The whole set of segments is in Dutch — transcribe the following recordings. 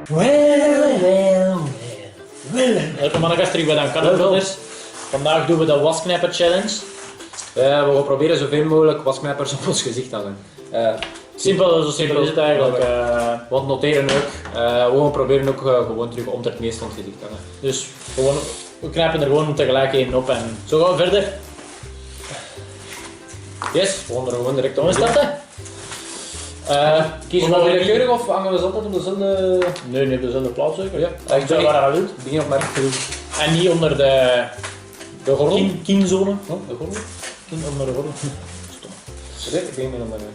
Well. Welke mannengasten terug bij de Cannon Brothers. Vandaag doen we de wasknijper challenge. We gaan proberen zoveel mogelijk wasknijpers op ons gezicht te hebben. Zo simpel is het eigenlijk. Want noteren ook. We proberen ook gewoon terug onder het meest van het gezicht te hebben. Dus gewoon, we knijpen er gewoon tegelijk één op en zo gaan we verder. Yes, we gaan er gewoon direct om starten. Kiezen we willekeurig of hangen we ze altijd op dezelfde... Nee, op dezelfde plaats zeker. Ja. Ik zeg waar je wilt. Begin op merk te doen. En niet onder de gordel. Kienzone. Oh, de gordel. Onder de gordel. Stop. Ik begin met onder de...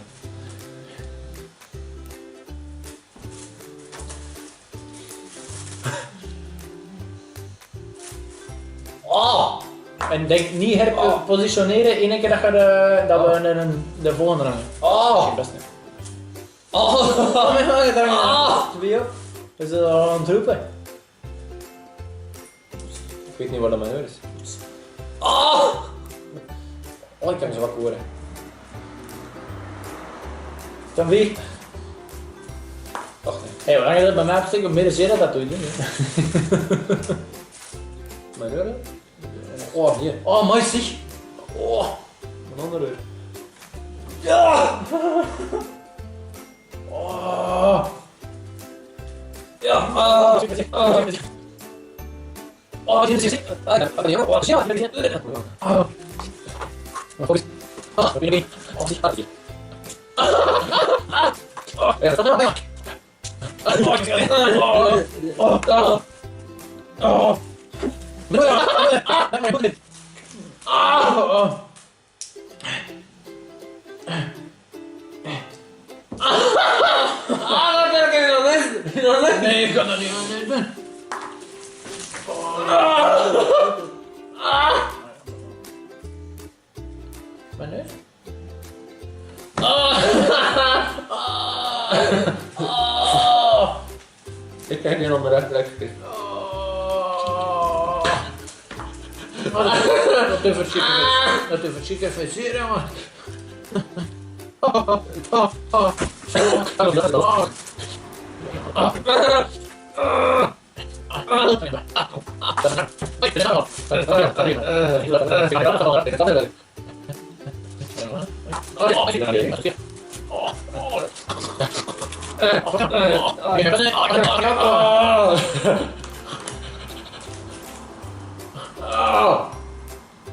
Oh! En denk niet herpositioneren in één keer dat we de volgende hangen. Oh! Dat is best niet. Oh! Mijn handen daar aan. Is dat al aan het roepen? Ik weet niet waar dat mijn oor is. Oh! Oh, ik kan ze wakker worden. Dan wie? Wacht even. Hé, wat ga je dat bij mij opsteken? Meer zeer dat doe je niet. Mijn oor? Oh, hier. Oh, mooi zeg. Oh, mijn andere oor. Ja! Oh. Ja. Oh, dit is het. Oh, ja, oh. Goed. Ah, ben je oh, die gaat hier. Oh, ja, dat is nee, ik kan dat niet doen. Mijn neus? Ik kijk hier onder de rechter. Dat is verschrikkelijk versieren, jongen.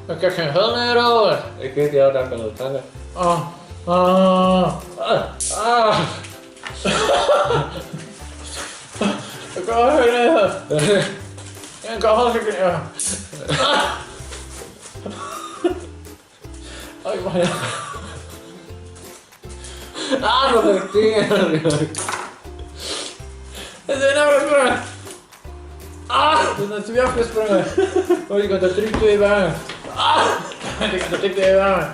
Ik heb geen gul meer over. Ik weet jou dat kan ontvangen. Ik kan wel geen ik kan wel geen oh, ik mag je. Wat heb ik tegen? Het is nou gesprongen. Het is net twee afgesprongen. Oh, je kan er terug twee bij. Ik kan er terug twee bij.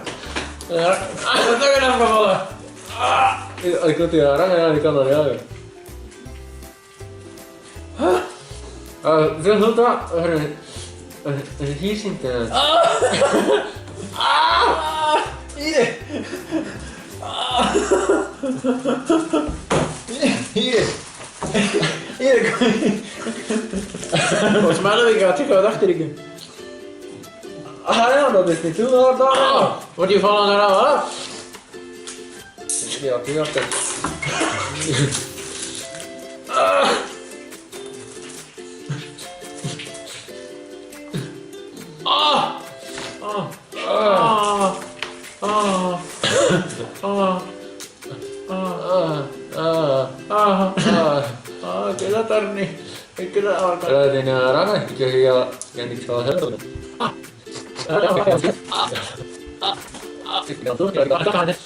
Ja, dat is nog een afgevallen. Ik moet hier aan rangen en ik kan er jagen. Veel goed dat hier zit. Hier. Hier. Hier, kom je. Volgens mij heb ik het gewoon achterdrukken. Ja, dat is niet toen hoor, daar. Wordt je vallen er nou af? Ja, ik dacht het. Ik dat daar niet. Ik kan dat ook niet. Die rangen, ik zeg je kan niet zo hebben. Ik kan doen, ik kan het. Ik kan het.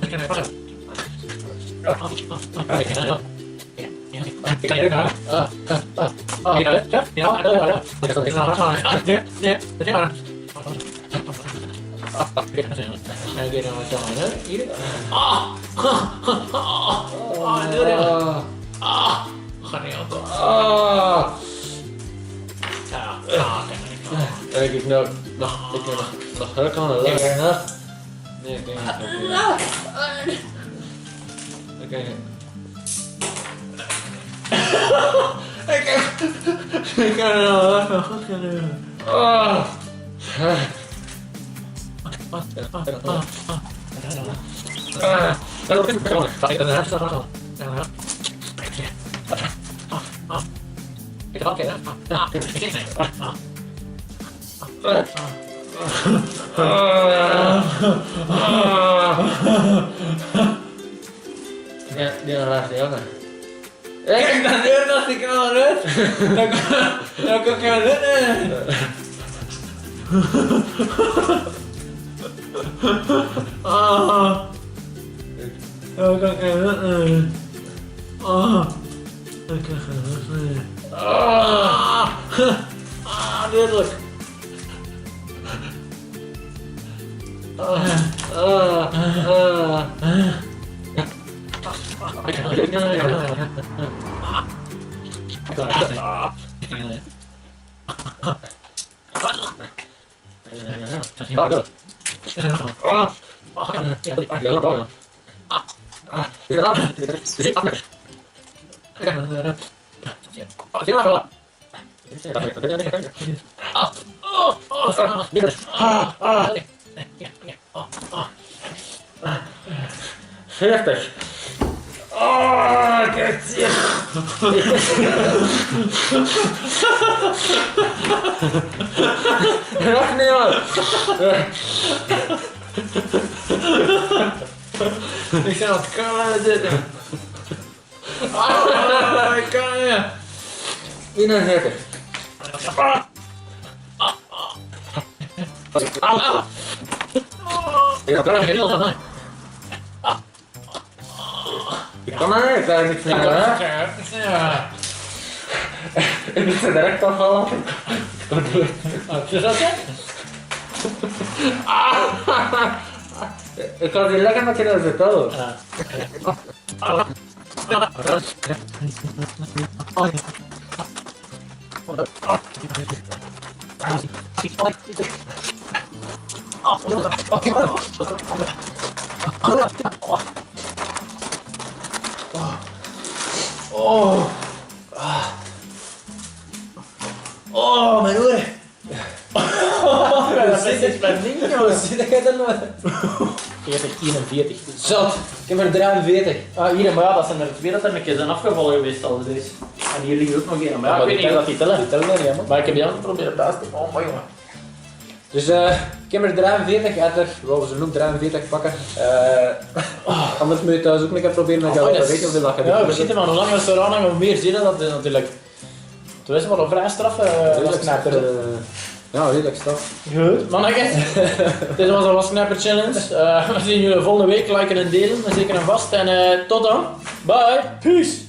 Ik kan ik nog heel aan de leggen. Nee, ik denk niet. Oké. Ik kan er al echt nog goed gaan doen. Dia ngeras dia kan. Kijk, dan deur dacht ik al uit. Dan kan ik gaan rennen. Dan kan ik gaan rennen. Dan kan ik gaan rennen. Duidelijk. Heftig. Kijk hier. Wacht niet aan. Ik ga het kamer zitten. Ik kan niet. Ini heftig. Ja, kan heel van. Kan maar, ik kan niks meer. Ja. Ik is direct afvallen. Is dat het? Ik kan die lekker met je naar de touw. Oh, mijn oren. Dat is mijn ding, jongens. Zit jij er nog? 40, 41. Zat, ik heb er 43. Hier, maar ja, dat zijn er twee dat er een keer zijn afgevallen geweest al dus. En hier liggen ook nog één. Maar ja, ik weet niet of die tellen. Die tellen niet, man. Maar ik heb die aan het proberen bij te komen. Oh, maar jongen. Dus ik heb er 43, we zullen ook 43 pakken. Anders moet je thuis ook een keer proberen met jou te weten hoeveel dat gaat ja, we zitten maar hoe langer we eraan hangen, hoe meer zin dat is natuurlijk. Toen is het wel een vrij straf. Ja, redelijk straf. Goed, mannetjes. Dit was een wasknijper challenge. We zien jullie volgende week. Liken en delen, zeker en vast. En tot dan. Bye. Peace.